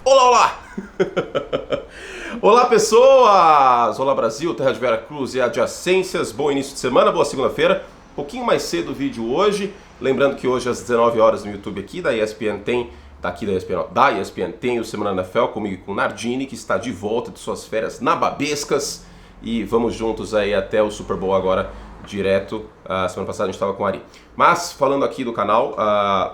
Olá, olá! Olá, pessoas! Olá, Brasil, terra de Vera Cruz e adjacências. Bom início de semana, boa segunda-feira. Um pouquinho mais cedo o vídeo hoje. Lembrando que hoje às 19 horas no YouTube aqui da ESPN tem, da ESPN tem o Semana NFL comigo e com o Nardini, que está de volta de suas férias nababescas. E vamos juntos aí até o Super Bowl agora, direto. Semana passada a gente estava com o Ari. Mas, falando aqui do canal,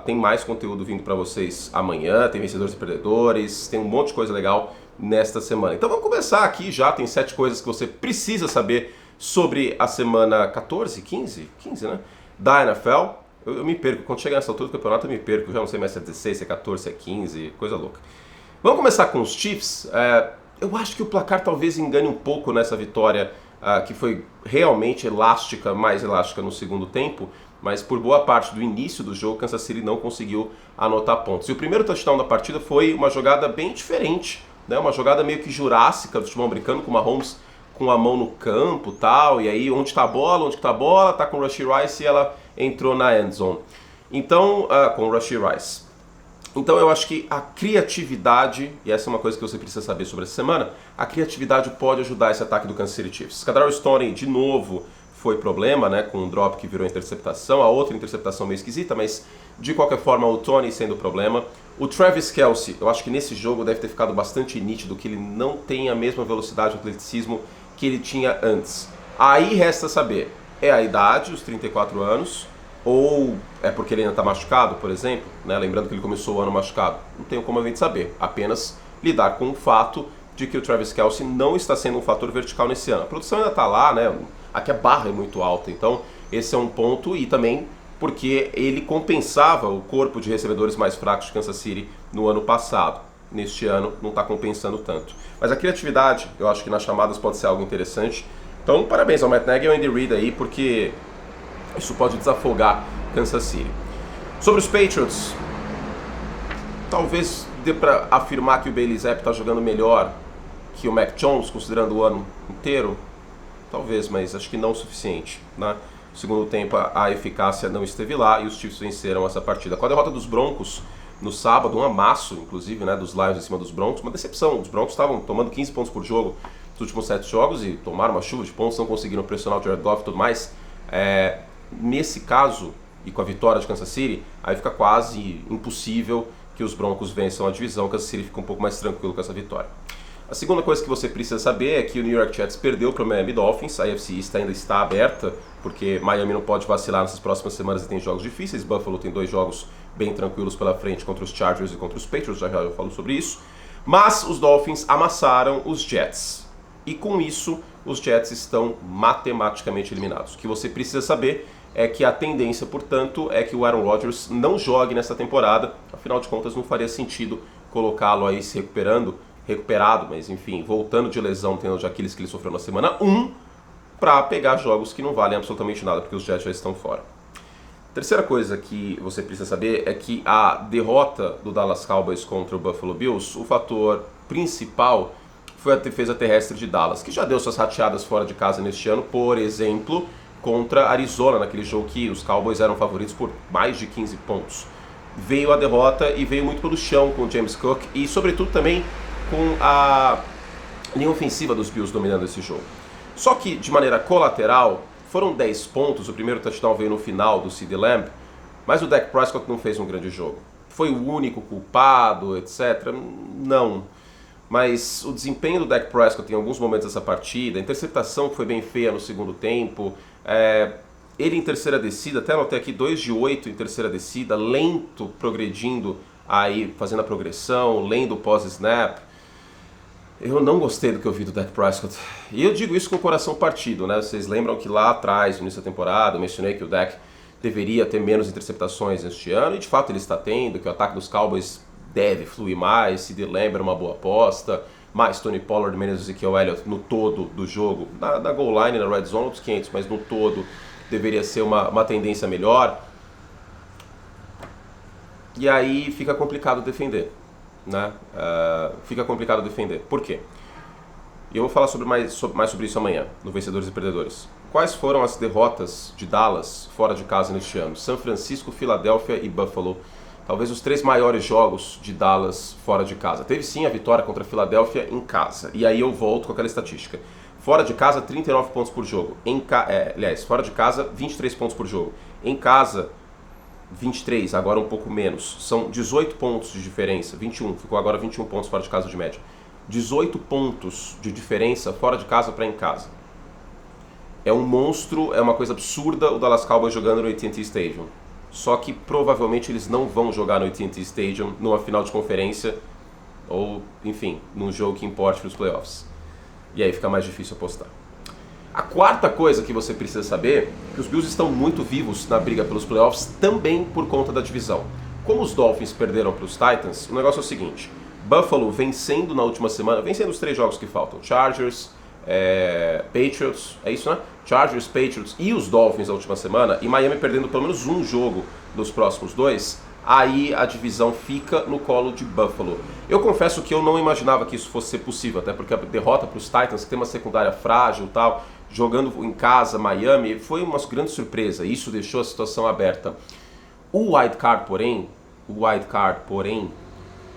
tem mais conteúdo vindo para vocês amanhã, tem vencedores e perdedores, tem um monte de coisa legal nesta semana. Então vamos começar aqui já, tem 7 coisas que você precisa saber sobre a semana 14, 15, né? Da NFL. Eu me perco, quando chega nessa altura do campeonato eu me perco, já não sei mais se é 16, se é 14, se é 15, coisa louca. Vamos começar com os Chiefs. Eu acho que o placar talvez engane um pouco nessa vitória, que foi realmente elástica, mais elástica no segundo tempo, mas por boa parte do início do jogo, Kansas City não conseguiu anotar pontos. E o primeiro touchdown da partida foi uma jogada bem diferente, né? Uma jogada meio que jurássica do futebol americano, com o Mahomes com a mão no campo, tal, e aí onde está a bola, tá com o Rashee Rice e ela entrou na end zone. Então, com o Rashee Rice. Então eu acho que a criatividade, e essa é uma coisa que você precisa saber sobre essa semana, a criatividade pode ajudar esse ataque do Kansas City Chiefs. Kadarius Toney, de novo, foi problema, né, com um drop que virou interceptação, a outra interceptação meio esquisita, mas de qualquer forma o Toney sendo o problema. O Travis Kelce, eu acho que nesse jogo deve ter ficado bastante nítido que ele não tem a mesma velocidade e atleticismo que ele tinha antes. Aí resta saber, é a idade, os 34 anos, ou é porque ele ainda está machucado, por exemplo, né? Lembrando que ele começou o ano machucado. Não tenho como a gente saber, apenas lidar com o fato de que o Travis Kelce não está sendo um fator vertical nesse ano. A produção ainda está lá, né? Aqui a barra é muito alta, então esse é um ponto, e também porque ele compensava o corpo de recebedores mais fracos de Kansas City no ano passado. Neste ano não está compensando tanto. Mas a criatividade, eu acho que nas chamadas pode ser algo interessante. Então parabéns ao Matt Nagy e ao Andy Reid aí, porque isso pode desafogar Kansas City. Sobre os Patriots, talvez dê para afirmar que o Bailey Zappe está jogando melhor que o Mac Jones, considerando o ano inteiro. Talvez, mas acho que não o suficiente, né? No segundo tempo a eficácia não esteve lá e os Chiefs venceram essa partida. Com a derrota dos Broncos no sábado, um amasso, inclusive, né, dos Lions em cima dos Broncos, uma decepção. Os Broncos estavam tomando 15 pontos por jogo nos últimos 7 jogos e tomaram uma chuva de pontos, não conseguiram pressionar o Jared Goff e tudo mais. Nesse caso, e com a vitória de Kansas City, aí fica quase impossível que os Broncos vençam a divisão. Kansas City fica um pouco mais tranquilo com essa vitória. A segunda coisa que você precisa saber é que o New York Jets perdeu para o Miami Dolphins. A AFC East ainda está aberta, porque Miami não pode vacilar nessas próximas semanas e tem jogos difíceis. Buffalo tem 2 jogos bem tranquilos pela frente contra os Chargers e contra os Patriots, já eu falo sobre isso. Mas os Dolphins amassaram os Jets. E com isso, os Jets estão matematicamente eliminados. O que você precisa saber é que a tendência, portanto, é que o Aaron Rodgers não jogue nessa temporada. Afinal de contas, não faria sentido colocá-lo aí se recuperado, mas enfim, voltando de lesão, tendo de Aquiles que ele sofreu na semana 1, para pegar jogos que não valem absolutamente nada, porque os Jets já estão fora. Terceira coisa que você precisa saber é que a derrota do Dallas Cowboys contra o Buffalo Bills, o fator principal foi a defesa terrestre de Dallas, que já deu suas rateadas fora de casa neste ano, por exemplo, contra Arizona, naquele jogo que os Cowboys eram favoritos por mais de 15 pontos. Veio a derrota e veio muito pelo chão com o James Cook e, sobretudo, também com a linha ofensiva dos Bills dominando esse jogo. Só que, de maneira colateral, foram 10 pontos, o primeiro touchdown veio no final do CeeDee Lamb, mas o Dak Prescott não fez um grande jogo. Foi o único culpado, etc? Não. Mas o desempenho do Dak Prescott em alguns momentos dessa partida, a interceptação foi bem feia no segundo tempo, ele em terceira descida, até anotei aqui 2 de 8 em terceira descida, lento, progredindo, aí fazendo a progressão, lendo o pós-snap. Eu não gostei do que eu vi do Dak Prescott. E eu digo isso com o coração partido, né? Vocês lembram que lá atrás, no início da temporada, eu mencionei que o Dak deveria ter menos interceptações este ano, e de fato ele está tendo, que o ataque dos Cowboys deve fluir mais, CeeDee Lamb era uma boa aposta, mais Tony Pollard, menos Ezekiel Elliott no todo do jogo, na goal line, na red zone, outros 500, mas no todo deveria ser uma tendência melhor. E aí fica complicado defender, né? Fica complicado defender. Por quê? E eu vou falar mais sobre isso amanhã, no Vencedores e Perdedores. Quais foram as derrotas de Dallas fora de casa neste ano? São Francisco, Filadélfia e Buffalo. talvez os 3 maiores jogos de Dallas fora de casa. Teve sim a vitória contra a Filadélfia em casa, e aí eu volto com aquela estatística. Fora de casa, 39 pontos por jogo. Fora de casa, 23 pontos por jogo. Em casa, 23, agora um pouco menos. São 18 pontos de diferença, 21, ficou agora 21 pontos fora de casa de média. 18 pontos de diferença fora de casa para em casa. É um monstro, é uma coisa absurda o Dallas Cowboys jogando no AT&T Stadium. Só que provavelmente eles não vão jogar no AT&T Stadium numa final de conferência ou, enfim, num jogo que importe para os playoffs. E aí fica mais difícil apostar. A quarta coisa que você precisa saber é que os Bills estão muito vivos na briga pelos playoffs também por conta da divisão. Como os Dolphins perderam para os Titans, o negócio é o seguinte: Buffalo vencendo na última semana, vencendo os 3 jogos que faltam, Chargers, Patriots, é isso, né? Chargers, Patriots e os Dolphins na última semana, e Miami perdendo pelo menos um jogo dos próximos 2, aí a divisão fica no colo de Buffalo. Eu confesso que eu não imaginava que isso fosse ser possível, até porque a derrota para os Titans, que tem uma secundária frágil e tal, jogando em casa, Miami, foi uma grande surpresa. Isso deixou a situação aberta. O wild card, porém,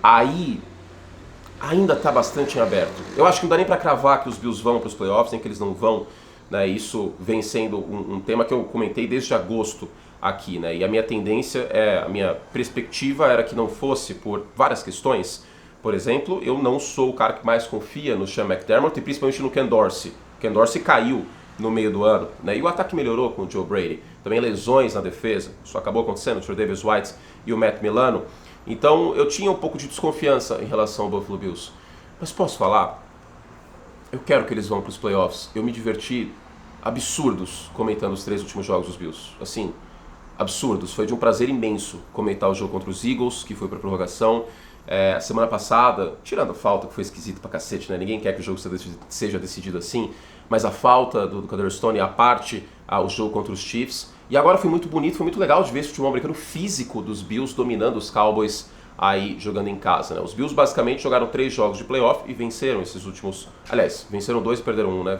aí ainda está bastante em aberto. Eu acho que não dá nem para cravar que os Bills vão para os playoffs, nem que eles não vão. Né? Isso vem sendo um tema que eu comentei desde agosto aqui, né? E a minha tendência, a minha perspectiva era que não fosse por várias questões. Por exemplo, eu não sou o cara que mais confia no Sean McDermott e principalmente no Ken Dorsey. O Ken Dorsey caiu no meio do ano, né? E o ataque melhorou com o Joe Brady. Também lesões na defesa, isso acabou acontecendo, o Trey Davis White e o Matt Milano. Então eu tinha um pouco de desconfiança em relação ao Buffalo Bills. Mas posso falar? Eu quero que eles vão para os playoffs. Eu me diverti absurdos comentando os 3 últimos jogos dos Bills. Assim, absurdos. Foi de um prazer imenso comentar o jogo contra os Eagles, que foi para prorrogação. Semana passada, tirando a falta, que foi esquisito pra cacete, né? Ninguém quer que o jogo seja decidido assim, mas a falta do Kader Stone, a parte, o jogo contra os Chiefs. E agora foi muito bonito, foi muito legal de ver esse futebol americano físico dos Bills dominando os Cowboys aí jogando em casa, né? Os Bills basicamente jogaram 3 jogos de playoff e venceram esses últimos... Aliás, venceram 2 e perderam 1, né?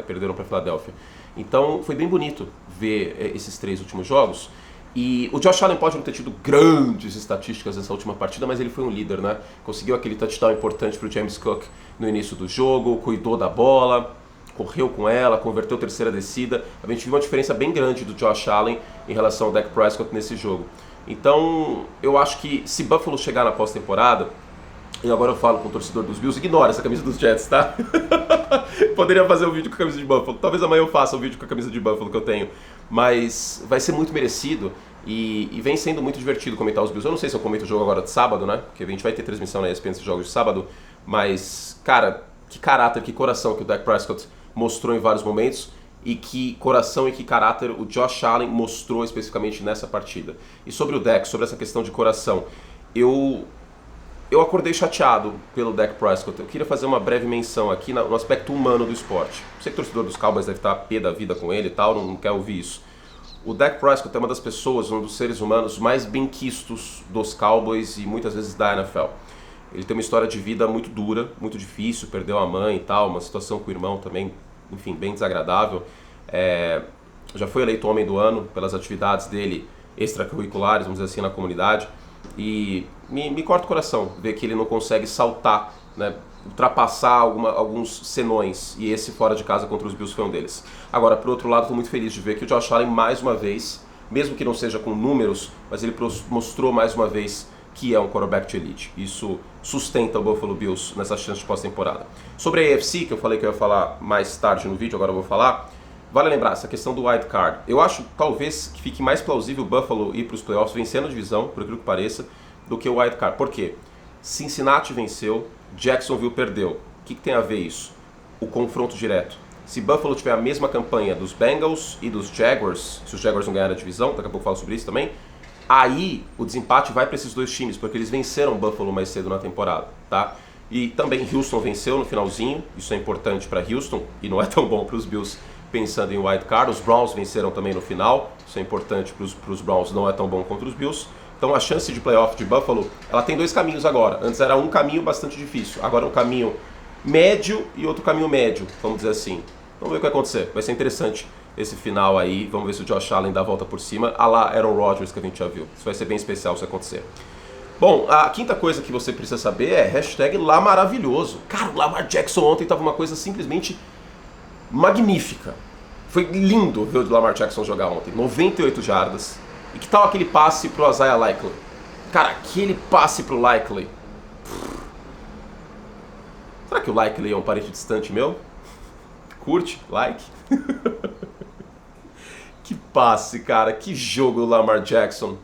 Perderam para Filadélfia. Então foi bem bonito ver esses 3 últimos jogos. E o Josh Allen pode não ter tido grandes estatísticas nessa última partida, mas ele foi um líder, né? Conseguiu aquele touchdown importante para o James Cook no início do jogo, cuidou da bola, correu com ela, converteu terceira descida. A gente viu uma diferença bem grande do Josh Allen em relação ao Dak Prescott nesse jogo. Então, eu acho que se Buffalo chegar na pós-temporada, e agora eu falo com o torcedor dos Bills, ignora essa camisa dos Jets, tá? Poderia fazer um vídeo com a camisa de Buffalo. Talvez amanhã eu faça um vídeo com a camisa de Buffalo que eu tenho. Mas vai ser muito merecido e vem sendo muito divertido comentar os Bills. Eu não sei se eu comento o jogo agora de sábado, né? Porque a gente vai ter transmissão na ESPN desses jogos de sábado. Mas, cara, que caráter, que coração que o Dak Prescott mostrou em vários momentos. E que coração e que caráter o Josh Allen mostrou especificamente nessa partida. E sobre o Dak, sobre essa questão de coração, eu acordei chateado pelo Dak Prescott. Eu queria fazer uma breve menção aqui no aspecto humano do esporte. Sei que o torcedor dos Cowboys deve estar pé da vida com ele e tal, não quer ouvir isso. O Dak Prescott é uma das pessoas, um dos seres humanos mais benquistos dos Cowboys e muitas vezes da NFL. Ele tem uma história de vida muito dura, muito difícil, perdeu a mãe e tal, uma situação com o irmão também, enfim, bem desagradável. Já foi eleito Homem do Ano pelas atividades dele extracurriculares, vamos dizer assim, na comunidade. E me corta o coração ver que ele não consegue saltar, né, ultrapassar alguns senões, e esse fora de casa contra os Bills foi um deles. Agora, por outro lado, estou muito feliz de ver que o Josh Allen, mais uma vez, mesmo que não seja com números, mas ele mostrou mais uma vez que é um quarterback de elite. Isso sustenta o Buffalo Bills nessa chance de pós-temporada. Sobre a AFC, que eu falei que eu ia falar mais tarde no vídeo, agora eu vou falar, vale lembrar, essa questão do wild card. Eu acho, talvez, que fique mais plausível o Buffalo ir para os playoffs vencendo a divisão, por aquilo que pareça, do que o wild card. Por quê? Cincinnati venceu, Jacksonville perdeu. O que tem a ver isso? O confronto direto. Se Buffalo tiver a mesma campanha dos Bengals e dos Jaguars, se os Jaguars não ganharem a divisão, daqui a pouco eu falo sobre isso também, aí o desempate vai para esses dois times, porque eles venceram Buffalo mais cedo na temporada, tá? E também Houston venceu no finalzinho, isso é importante para Houston e não é tão bom para os Bills pensando em wild card. Os Browns venceram também no final, isso é importante para os Browns, não é tão bom contra os Bills. Então a chance de playoff de Buffalo, ela tem 2 caminhos agora. Antes era um caminho bastante difícil, agora um caminho médio e outro caminho médio, vamos dizer assim. Vamos ver o que vai acontecer, vai ser interessante esse final aí. Vamos ver se o Josh Allen dá a volta por cima. A lá Aaron Rodgers que a gente já viu. Isso vai ser bem especial se acontecer. Bom, a quinta coisa que você precisa saber é hashtag lá maravilhoso. Cara, o Lamar Jackson ontem tava uma coisa simplesmente magnífica. Foi lindo ver o Lamar Jackson jogar ontem. 98 jardas. E que tal aquele passe pro Isaiah Likely? Cara, aquele passe pro Likely. Será que o Likely é um parente distante meu? Curte? Like? Que passe, cara. Que jogo do Lamar Jackson.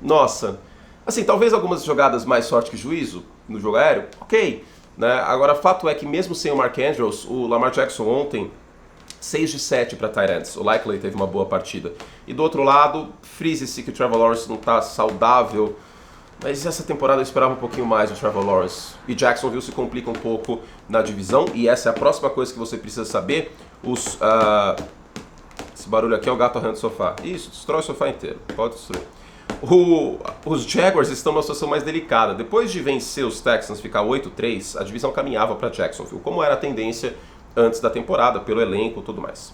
Nossa. Assim, talvez algumas jogadas mais sorte que juízo no jogo aéreo. Ok. Né? Agora, fato é que mesmo sem o Mark Andrews, o Lamar Jackson ontem, 6 de 7 para tight ends. O Likely teve uma boa partida. E do outro lado, frise-se que o Trevor Lawrence não está saudável. Mas essa temporada eu esperava um pouquinho mais do Trevor Lawrence. E Jacksonville se complica um pouco na divisão. E essa é a próxima coisa que você precisa saber. Esse barulho aqui é o gato arranhando o sofá. Isso, destrói o sofá inteiro. Pode destruir. Os Jaguars estão numa situação mais delicada. Depois de vencer os Texans, ficar 8-3, a divisão caminhava para Jacksonville, como era a tendência antes da temporada, pelo elenco e tudo mais.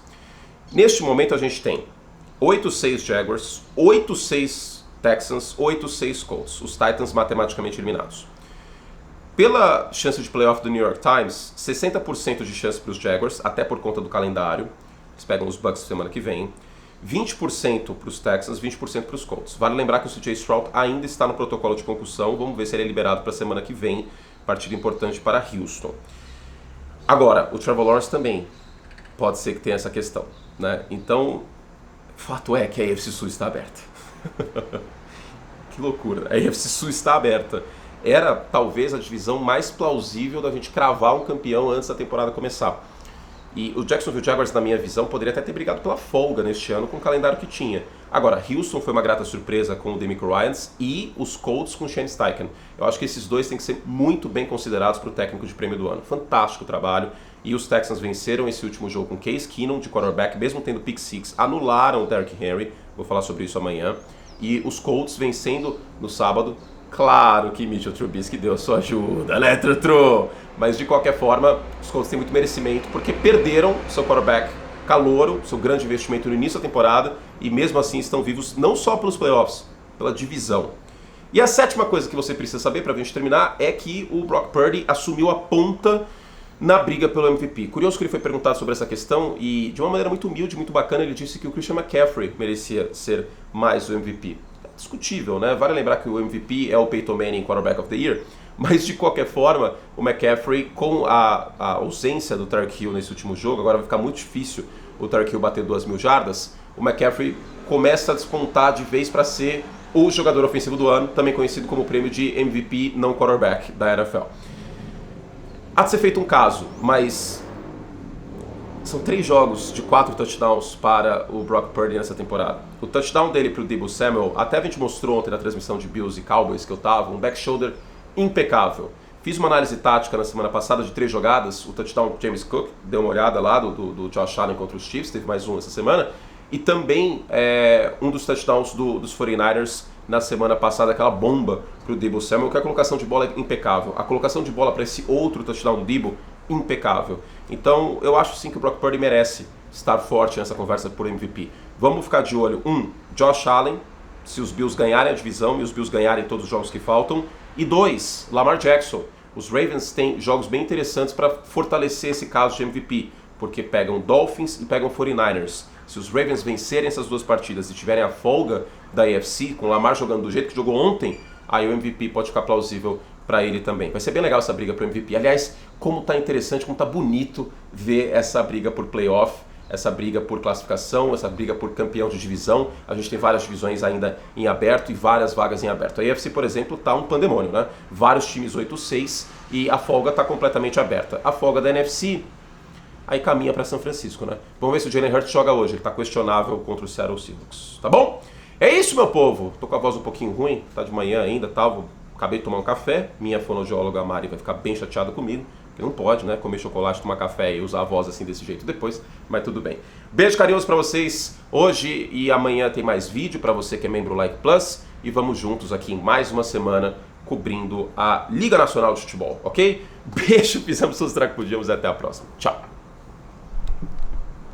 Neste momento a gente tem 8-6 Jaguars, 8-6 Texans, 8-6 Colts, os Titans matematicamente eliminados. Pela chance de playoff do New York Times, 60% de chance para os Jaguars, até por conta do calendário. Eles pegam os Bucks semana que vem. 20% para os Texans, 20% para os Colts. Vale lembrar que o CJ Stroud ainda está no protocolo de concussão. Vamos ver se ele é liberado para a semana que vem. Partida importante para Houston. Agora, o Trevor Lawrence também pode ser que tenha essa questão, né? Então, fato é que a AFC Sul está aberta. Que loucura. A AFC Sul está aberta. Era talvez a divisão mais plausível da gente cravar um campeão antes da temporada começar. E o Jacksonville Jaguars, na minha visão, poderia até ter brigado pela folga neste ano com o calendário que tinha. Agora, Houston foi uma grata surpresa com o DeMeco Ryans e os Colts com o Shane Steichen. Eu acho que esses dois têm que ser muito bem considerados para o técnico de prêmio do ano. Fantástico trabalho. E os Texans venceram esse último jogo com Case Keenum de quarterback, mesmo tendo pick six, anularam o Derrick Henry. Vou falar sobre isso amanhã. E os Colts vencendo no sábado. Claro que Mitchell Trubisky deu a sua ajuda, né, Trutru? Mas de qualquer forma, os Colts têm muito merecimento porque perderam seu quarterback calouro, seu grande investimento no início da temporada, e mesmo assim estão vivos não só pelos playoffs, pela divisão. E a sétima coisa que você precisa saber para a gente terminar é que o Brock Purdy assumiu a ponta na briga pelo MVP. Curioso que ele foi perguntado sobre essa questão e de uma maneira muito humilde, muito bacana, ele disse que o Christian McCaffrey merecia ser mais o MVP. Discutível, né? Vale lembrar que o MVP é o Peyton Manning Quarterback of the Year, mas de qualquer forma, o McCaffrey, com a ausência do Tyreek Hill nesse último jogo, agora vai ficar muito difícil o Tyreek Hill bater 2.000 jardas, o McCaffrey começa a despontar de vez para ser o jogador ofensivo do ano, também conhecido como o prêmio de MVP não quarterback da NFL. Há de ser feito um caso, mas são 3 jogos de 4 touchdowns para o Brock Purdy nessa temporada. O touchdown dele para o Deebo Samuel, até a gente mostrou ontem na transmissão de Bills e Cowboys que eu tava, um back shoulder impecável. Fiz uma análise tática na semana passada de 3 jogadas, o touchdown do James Cook, deu uma olhada lá do Josh Allen contra os Chiefs, teve mais um essa semana, e também um dos touchdowns dos 49ers na semana passada, aquela bomba para o Deebo Samuel, que a colocação de bola é impecável. A colocação de bola para esse outro touchdown do Deebo, impecável. Então eu acho sim que o Brock Purdy merece estar forte nessa conversa por MVP. Vamos ficar de olho, Josh Allen, se os Bills ganharem a divisão e os Bills ganharem todos os jogos que faltam, e 2, Lamar Jackson. Os Ravens têm jogos bem interessantes para fortalecer esse caso de MVP, porque pegam Dolphins e pegam 49ers. Se os Ravens vencerem essas 2 partidas e tiverem a folga da AFC, com o Lamar jogando do jeito que jogou ontem, aí o MVP pode ficar plausível para ele também. Vai ser bem legal essa briga para o MVP. Aliás, como tá interessante, como tá bonito ver essa briga por playoff, essa briga por classificação, essa briga por campeão de divisão. A gente tem várias divisões ainda em aberto e várias vagas em aberto. A AFC, por exemplo, tá um pandemônio, né? Vários times 8-6 e a folga tá completamente aberta. A folga da NFC aí caminha para São Francisco, né? Vamos ver se o Jalen Hurts joga hoje. Ele tá questionável contra o Seattle Seahawks, tá bom? É isso, meu povo. Tô com a voz um pouquinho ruim, tá de manhã ainda, tá? Acabei de tomar um café, minha fonoaudióloga Mari vai ficar bem chateada comigo, porque não pode, né, comer chocolate, tomar café e usar a voz assim desse jeito depois, mas tudo bem. Beijo carinhoso pra vocês, hoje e amanhã tem mais vídeo pra você que é membro Like Plus, e vamos juntos aqui em mais uma semana cobrindo a Liga Nacional de Futebol, ok? Beijo, fizemos tudo o que podíamos e até a próxima. Tchau!